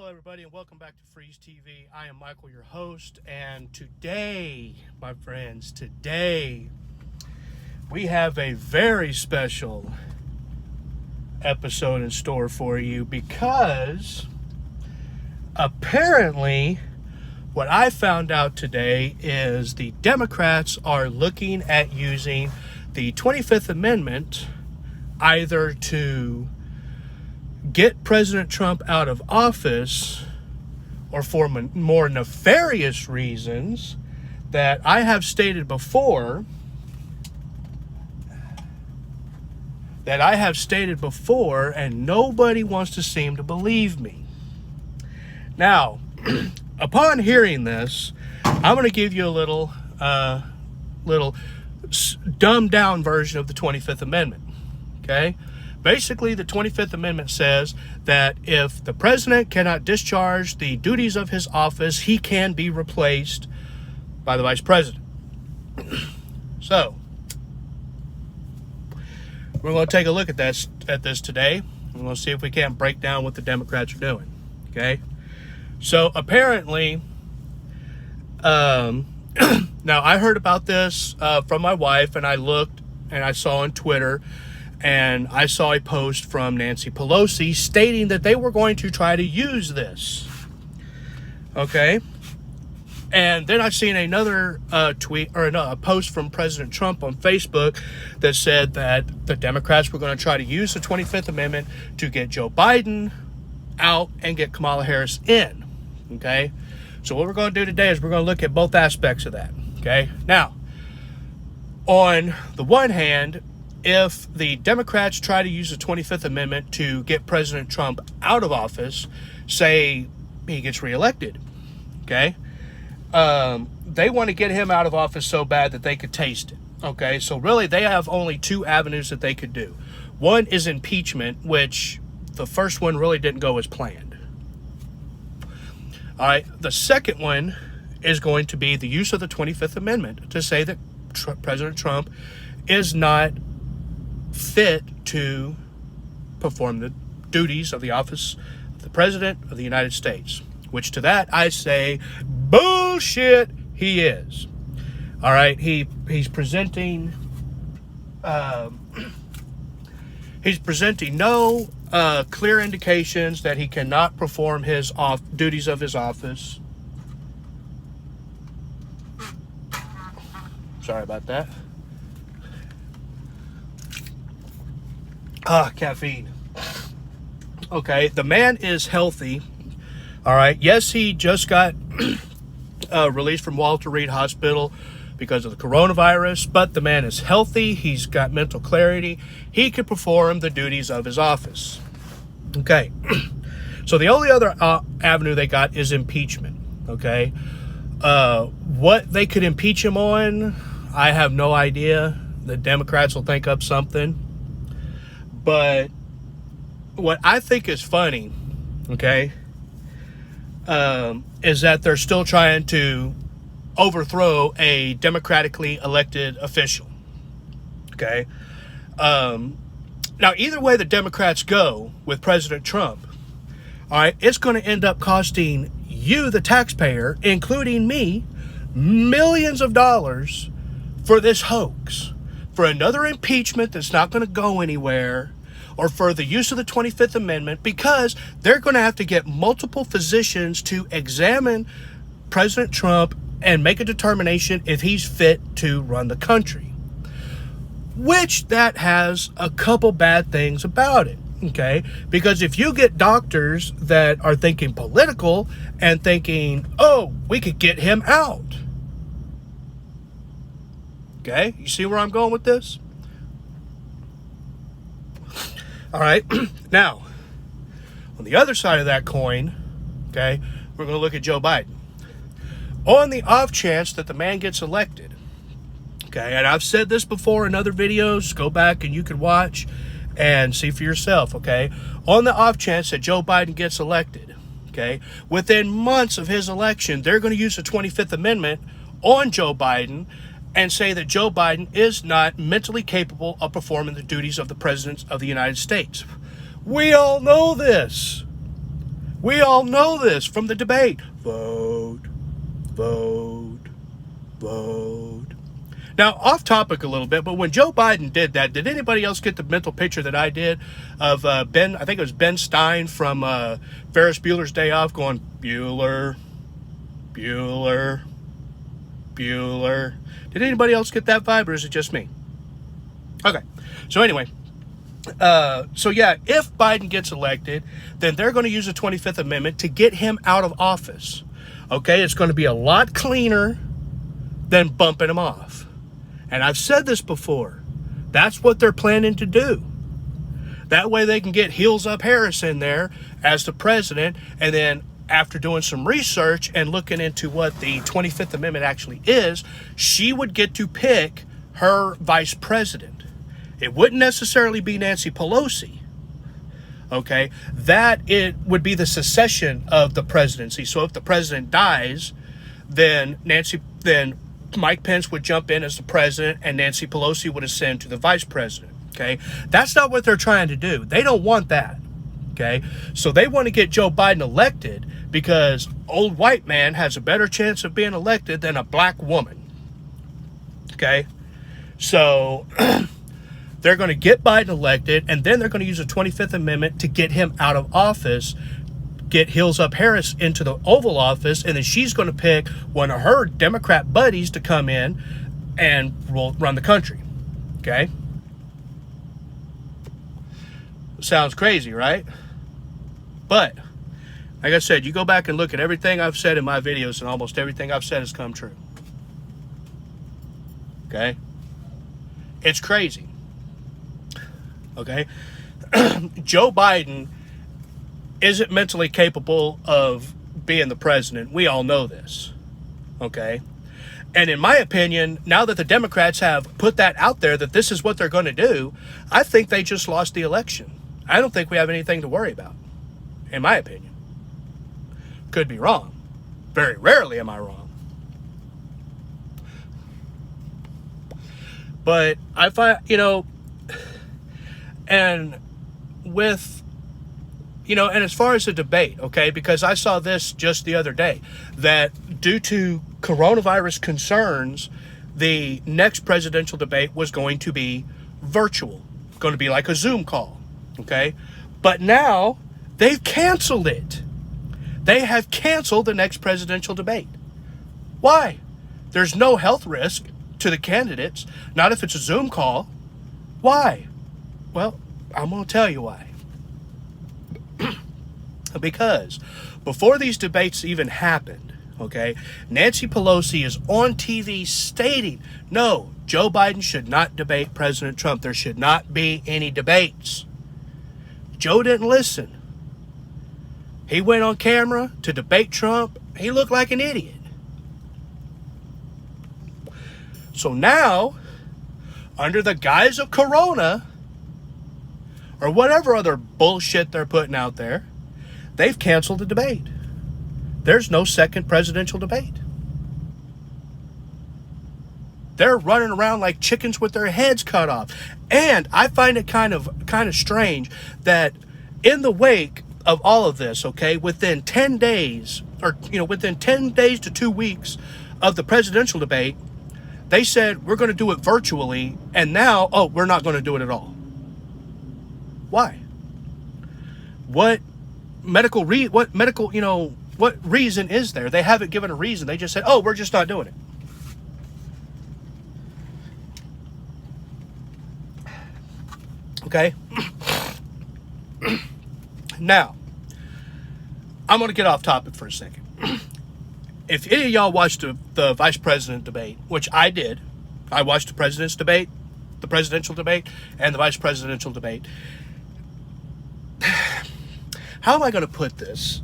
Hello, everybody, and welcome back to Freeze TV. I am Michael, your host, and today, my friends, we have a very special episode in store for you because apparently what I found out today is the Democrats are looking at using the 25th Amendment either to get President Trump out of office or for more nefarious reasons that I have stated before, and nobody wants to seem to believe me. Now, upon hearing this, I'm going to give you a little dumbed down version of the 25th Amendment, okay? Basically, the 25th Amendment says that if the president cannot discharge the duties of his office, he can be replaced by the vice president. So, we're going to take a look at this today. We're going to see if we can't break down what the Democrats are doing. Okay? So, apparently, now I heard about this from my wife, and I looked and I saw on Twitter. And I saw a post from Nancy Pelosi stating that they were going to try to use this. Okay? And then I've seen another tweet or a post from President Trump on Facebook that said that the Democrats were going to try to use the 25th Amendment to get Joe Biden out and get Kamala Harris in. Okay? So what we're going to do today is we're going to look at both aspects of that. Okay? Now, on the one hand, if the Democrats try to use the 25th Amendment to get President Trump out of office, say he gets reelected, okay, they want to get him out of office so bad that they could taste it, okay? So really, they have only two avenues that they could do. One is impeachment, which the first one really didn't go as planned. All right, the second one is going to be the use of the 25th Amendment to say that President Trump is not fit to perform the duties of the office of the President of the United States, which to that I say, bullshit, he is. All right, he's presenting no clear indications that he cannot perform his duties of his office. Sorry about that. Caffeine. Okay, the man is healthy. All right. Yes, he just got released from Walter Reed Hospital because of the coronavirus, but the man is healthy. He's got mental clarity. He could perform the duties of his office. Okay. So the only other avenue they got is impeachment. Okay. What they could impeach him on, I have no idea. The Democrats will think up something. But what I think is funny, okay, is that they're still trying to overthrow a democratically elected official, okay? Now, either way the Democrats go with President Trump, all right, it's going to end up costing you, the taxpayer, including me, millions of dollars for this hoax. For another impeachment that's not going to go anywhere, or for the use of the 25th Amendment, because they're going to have to get multiple physicians to examine President Trump and make a determination if he's fit to run the country. Which that has a couple bad things about it, okay? Because if you get doctors that are thinking political and thinking, oh, we could get him out. Okay, you see where I'm going with this? All right, now, on the other side of that coin, okay, we're going to look at Joe Biden. On the off chance that the man gets elected, okay, and I've said this before in other videos, go back and you can watch and see for yourself, okay? On the off chance that Joe Biden gets elected, okay, within months of his election, they're going to use the 25th Amendment on Joe Biden and say that Joe Biden is not mentally capable of performing the duties of the President of the United States. We all know this. We all know this from the debate. Vote, vote, vote. Now, off topic a little bit, but when Joe Biden did that, did anybody else get the mental picture that I did of Ben, I think it was Ben Stein from Ferris Bueller's Day Off going, Bueller, Bueller, Bueller. Did anybody else get that vibe, or is it just me? Okay, so anyway, so yeah, if Biden gets elected, then they're going to use the 25th Amendment to get him out of office. Okay, it's going to be a lot cleaner than bumping him off. And I've said this before. That's what they're planning to do. That way they can get Heels Up Harris in there as the president, and then after doing some research and looking into what the 25th Amendment actually is, she would get to pick her vice president. It wouldn't necessarily be Nancy Pelosi. Okay, that it would be the succession of the presidency. So if the president dies, then Mike Pence would jump in as the president and Nancy Pelosi would ascend to the vice president. Okay, that's not what they're trying to do. They don't want that. Okay, so they want to get Joe Biden elected because old white man has a better chance of being elected than a black woman. Okay, so they're going to get Biden elected, and then they're going to use the 25th Amendment to get him out of office, get Heels Up Harris into the Oval Office, and then she's going to pick one of her Democrat buddies to come in and run the country. Okay? Sounds crazy, right? But, like I said, you go back and look at everything I've said in my videos, and almost everything I've said has come true. Okay? It's crazy. Okay? Joe Biden isn't mentally capable of being the president. We all know this. Okay? And in my opinion, now that the Democrats have put that out there, that this is what they're going to do, I think they just lost the election. I don't think we have anything to worry about, in my opinion. Could be wrong. Very rarely am I wrong. But I find, and with, and as far as the debate, okay, because I saw this just the other day, that due to coronavirus concerns, the next presidential debate was going to be virtual, going to be like a Zoom call, okay? But now they've canceled it. They have canceled the next presidential debate. Why? There's no health risk to the candidates, not if it's a Zoom call. Why? Well, I'm going to tell you why. Because before these debates even happened, okay, Nancy Pelosi is on TV stating, no, Joe Biden should not debate President Trump. There should not be any debates. Joe didn't listen. He went on camera to debate Trump. He looked like an idiot. So now, under the guise of Corona, or whatever other bullshit they're putting out there, they've canceled the debate. There's no second presidential debate. They're running around like chickens with their heads cut off. And I find it kind of strange that in the wake of all of this, okay, within 10 days, or, within 10 days to 2 weeks of the presidential debate, they said, we're going to do it virtually, and now, we're not going to do it at all. Why? What reason is there? They haven't given a reason. They just said, we're just not doing it. Okay? Now, I'm going to get off topic for a second. If any of y'all watched the vice president debate, which I did, I watched the president's debate, the presidential debate, and the vice presidential debate. How am I going to put this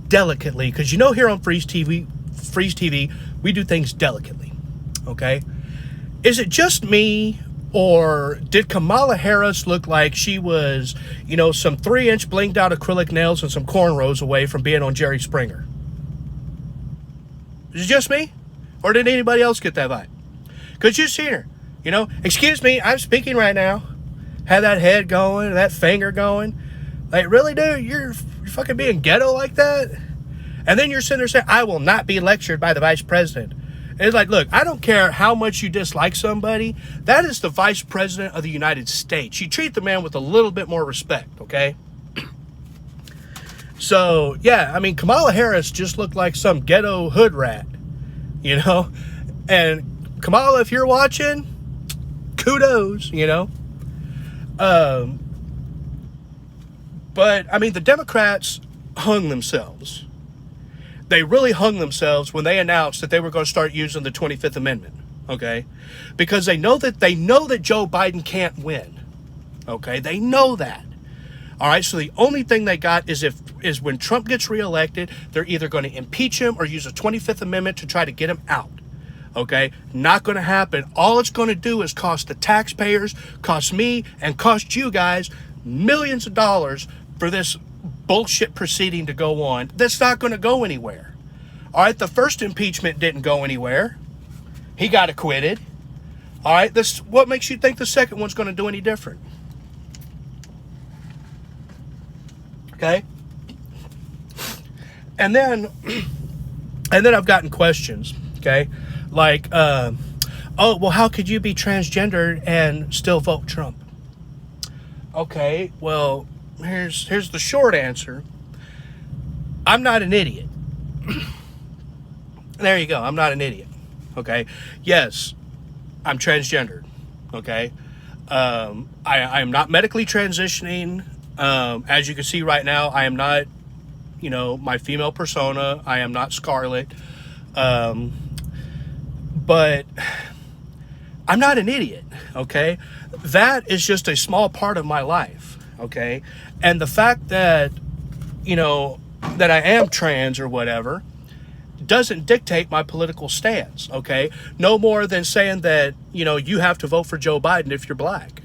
delicately? Because here on Freeze TV, we do things delicately. Okay? Is it just me, or did Kamala Harris look like she was, some 3-inch blinged out acrylic nails and some cornrows away from being on Jerry Springer? Is it just me? Or did anybody else get that vibe? Because you've seen her. Excuse me, I'm speaking right now. Had that head going, that finger going. Like, really, dude? You're fucking being ghetto like that? And then you're sitting there saying, I will not be lectured by the vice president. It's like, look, I don't care how much you dislike somebody. That is the vice president of the United States. You treat the man with a little bit more respect, okay? So, yeah, I mean, Kamala Harris just looked like some ghetto hood rat, you know? And Kamala, if you're watching, kudos, you know? But, I mean, the Democrats hung themselves. They really hung themselves when they announced that they were going to start using the 25th Amendment, okay? Because they know that Joe Biden can't win, okay? They know that. All right, so the only thing they got is when Trump gets reelected, they're either going to impeach him or use the 25th Amendment to try to get him out. Okay, not going to happen. All it's going to do is cost the taxpayers, cost me, and cost you guys millions of dollars for this bullshit proceeding to go on. That's not going to go anywhere. All right, the first impeachment didn't go anywhere. He got acquitted. All right, what makes you think the second one's going to do any different? Okay, and then I've gotten questions. Okay, like, oh, well, how could you be transgender and still vote Trump? Okay, well, here's the short answer. I'm not an idiot. There you go. I'm not an idiot. Okay. Yes, I'm transgendered. Okay. I am not medically transitioning. As you can see right now, I am not, my female persona. I am not Scarlet. But I'm not an idiot. Okay. That is just a small part of my life. Okay. And the fact that, that I am trans or whatever doesn't dictate my political stance. Okay. No more than saying that, you have to vote for Joe Biden if you're black.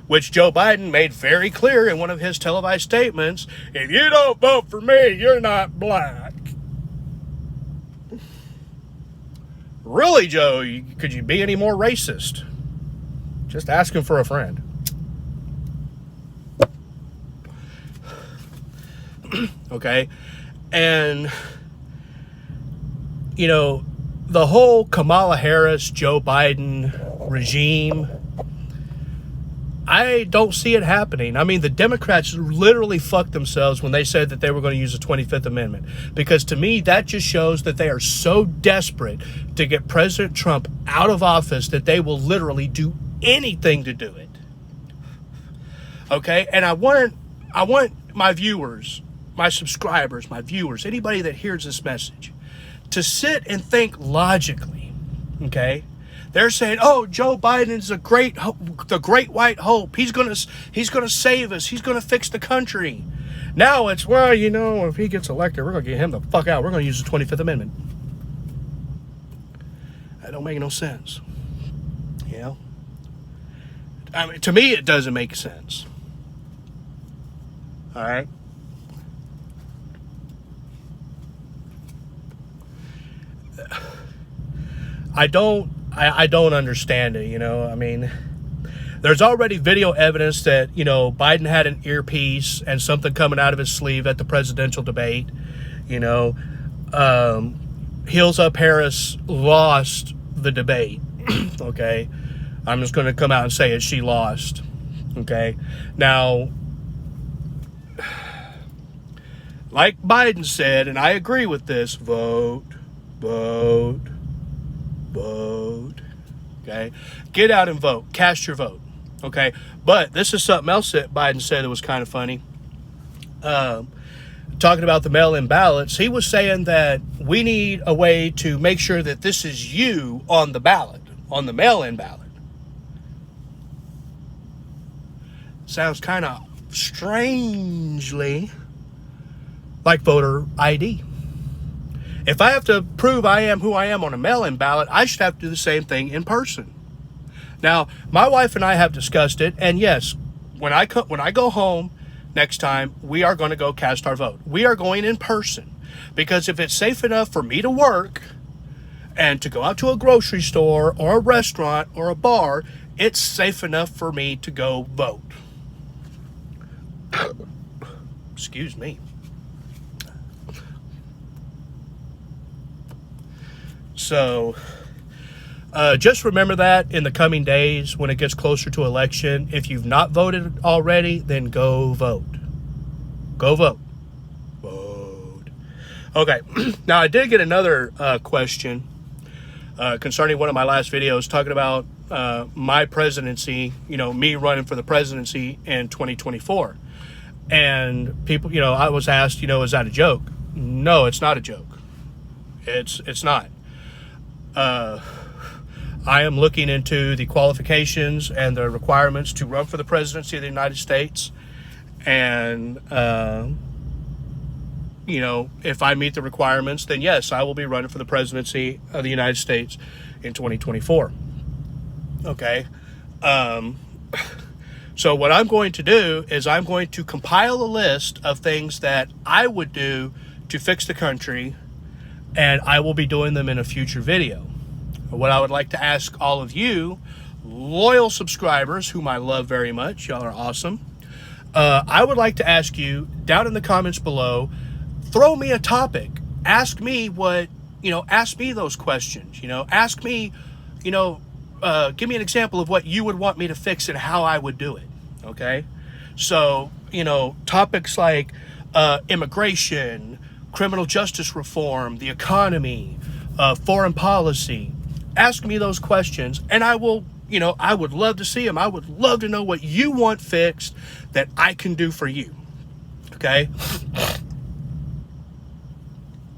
Which Joe Biden made very clear in one of his televised statements. If you don't vote for me, you're not black. Really, Joe? Could you be any more racist? Just asking for a friend. Okay. And, the whole Kamala Harris, Joe Biden regime, I don't see it happening. I mean, the Democrats literally fucked themselves when they said that they were going to use the 25th Amendment. Because to me, that just shows that they are so desperate to get President Trump out of office that they will literally do anything to do it. Okay? And I want my viewers, my subscribers, my viewers, anybody that hears this message, to sit and think logically. Okay? They're saying, "Oh, Joe Biden's the great white hope. He's gonna save us. He's gonna fix the country." Now it's, well, if he gets elected, we're gonna get him the fuck out. We're gonna use the 25th Amendment. That don't make no sense. I mean, to me, it doesn't make sense. All right. I don't understand it, I mean, there's already video evidence that, Biden had an earpiece and something coming out of his sleeve at the presidential debate. Heels Up Harris lost the debate. Okay. I'm just going to come out and say it. She lost. Okay. Now, like Biden said, and I agree with this, vote. Okay, get out and vote. Cast your vote. Okay, but this is something else that Biden said that was kind of funny. Talking about the mail-in ballots, he was saying that we need a way to make sure that this is you on the ballot, on the mail-in ballot. Sounds kind of strangely like voter ID. If I have to prove I am who I am on a mail-in ballot, I should have to do the same thing in person. Now, my wife and I have discussed it, and yes, when I go home next time, we are going to go cast our vote. We are going in person, because if it's safe enough for me to work and to go out to a grocery store or a restaurant or a bar, it's safe enough for me to go vote. Excuse me. So, just remember that in the coming days when it gets closer to election. If you've not voted already, then go vote. Go vote. Vote. Okay. Now, I did get another question concerning one of my last videos talking about my presidency, me running for the presidency in 2024. And people, I was asked, is that a joke? No, it's not a joke. It's not. I am looking into the qualifications and the requirements to run for the presidency of the United States. And, if I meet the requirements, then yes, I will be running for the presidency of the United States in 2024. Okay. So what I'm going to do is I'm going to compile a list of things that I would do to fix the country, and I will be doing them in a future video. What I would like to ask all of you, loyal subscribers, whom I love very much, y'all are awesome. I would like to ask you down in the comments below, throw me a topic. Ask me ask me those questions, ask me, give me an example of what you would want me to fix and how I would do it. Okay. So, topics like, immigration, criminal justice reform, the economy, foreign policy, ask me those questions and I will, I would love to see them. I would love to know what you want fixed that I can do for you. Okay.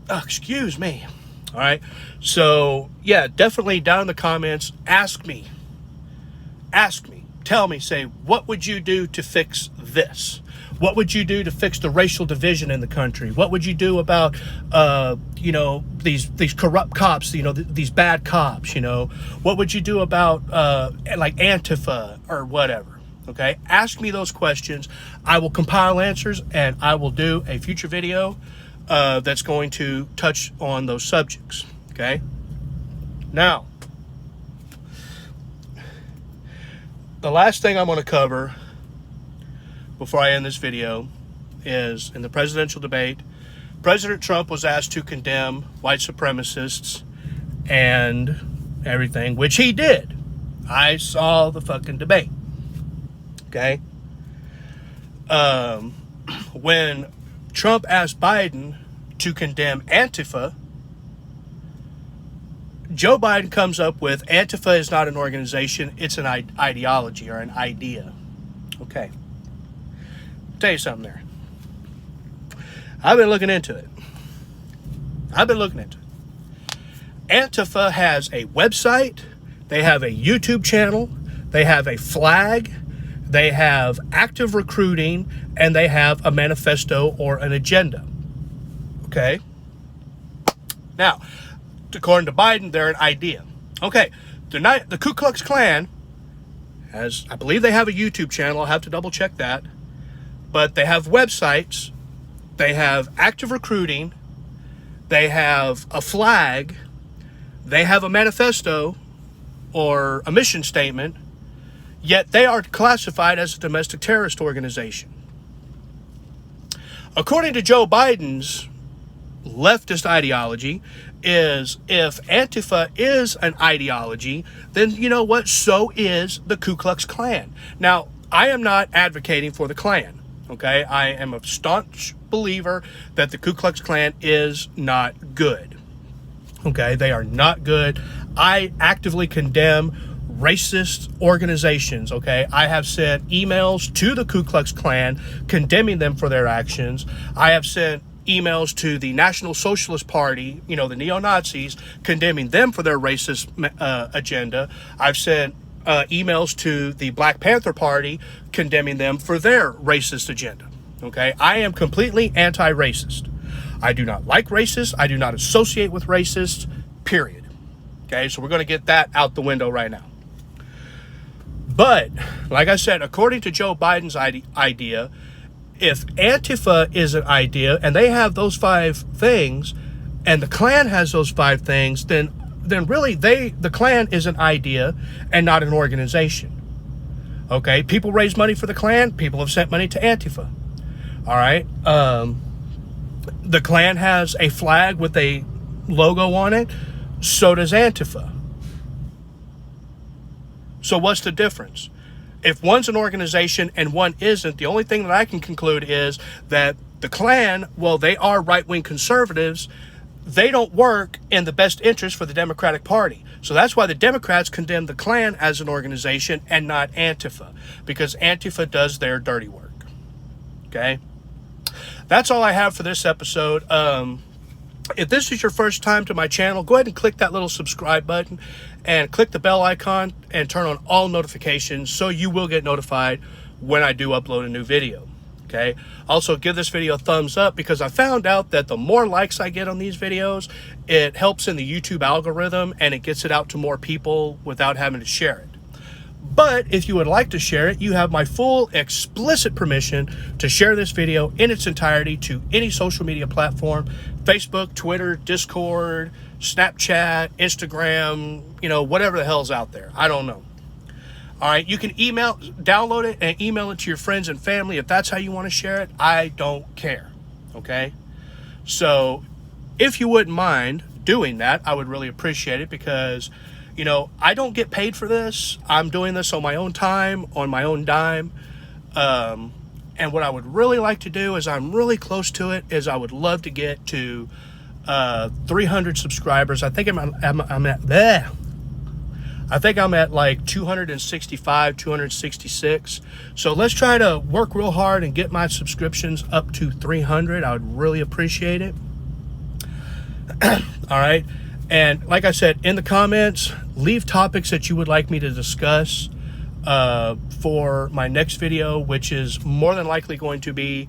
Oh, excuse me. All right. So yeah, definitely down in the comments, ask me, tell me, say, what would you do to fix this? What would you do to fix the racial division in the country? What would you do about, these corrupt cops, these bad cops, What would you do about, like Antifa or whatever? Okay. Ask me those questions. I will compile answers and I will do a future video that's going to touch on those subjects. Okay. Now, the last thing I'm going to cover before I end this video is in the presidential debate, President Trump was asked to condemn white supremacists and everything, which he did. I saw the fucking debate. Okay. When Trump asked Biden to condemn Antifa, Joe Biden comes up with Antifa is not an organization, it's an ideology or an idea. Okay. I'll tell you something there. I've been looking into it. Antifa has a website, they have a YouTube channel, they have a flag, they have active recruiting, and they have a manifesto or an agenda. Okay? Now, according to Biden, they're an idea. Okay, the Ku Klux Klan has, I believe they have a YouTube channel. I'll have to double check that. But they have websites. They have active recruiting. They have a flag. They have a manifesto or a mission statement. Yet they are classified as a domestic terrorist organization. According to Joe Biden's leftist ideology, is if Antifa is an ideology, then you know what? So is the Ku Klux Klan. Now, I am not advocating for the Klan. Okay, I am a staunch believer that the Ku Klux Klan is not good. Okay, they are not good. I actively condemn racist organizations. Okay, I have sent emails to the Ku Klux Klan condemning them for their actions. I have sent emails to the National Socialist Party, the neo-Nazis, condemning them for their racist agenda. I've sent emails to the Black Panther Party condemning them for their racist agenda. Okay, I am completely anti-racist. I do not like racists. I do not associate with racists, period. Okay, so we're going to get that out the window right now. But, like I said, according to Joe Biden's idea, if Antifa is an idea and they have those 5 things and the Klan has those 5 things, then really the Klan is an idea and not an organization. Okay, people raise money for the Klan, people have sent money to Antifa. All right. The Klan has a flag with a logo on it. So does Antifa. So what's the difference? If one's an organization and one isn't, the only thing that I can conclude is that the Klan, well, they are right-wing conservatives. They don't work in the best interest for the Democratic Party. So that's why the Democrats condemn the Klan as an organization and not Antifa, because Antifa does their dirty work. Okay? That's all I have for this episode. If this is your first time to my channel, go ahead and click that little subscribe button and click the bell icon and turn on all notifications so you will get notified when I do upload a new video. Okay. Also, give this video a thumbs up, because I found out that the more likes I get on these videos, it helps in the YouTube algorithm and it gets it out to more people without having to share it. But if you would like to share it, you have my full explicit permission to share this video in its entirety to any social media platform: Facebook, Twitter, Discord, Snapchat, Instagram, whatever the hell's out there. I don't know. All right, you can download it and email it to your friends and family if that's how you want to share it. I don't care, okay? So if you wouldn't mind doing that, I would really appreciate it, because, I don't get paid for this. I'm doing this on my own time, on my own dime. And what I would really like to do, is I'm really close to it, is I would love to get to 300 subscribers. I think I'm at like 265, 266. So let's try to work real hard and get my subscriptions up to 300. I would really appreciate it. All right. And like I said, in the comments, leave topics that you would like me to discuss for my next video, which is more than likely going to be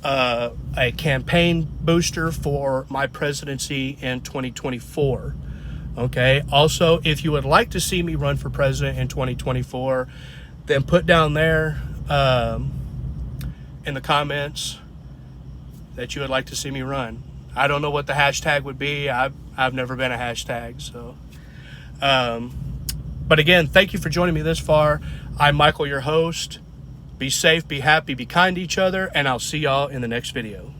a campaign booster for my presidency in 2024. Okay. Also, if you would like to see me run for president in 2024, then put down there in the comments that you would like to see me run. I don't know what the hashtag would be. I've never been a hashtag. So, but again, thank you for joining me this far. I'm Michael, your host. Be safe, be happy, be kind to each other, and I'll see y'all in the next video.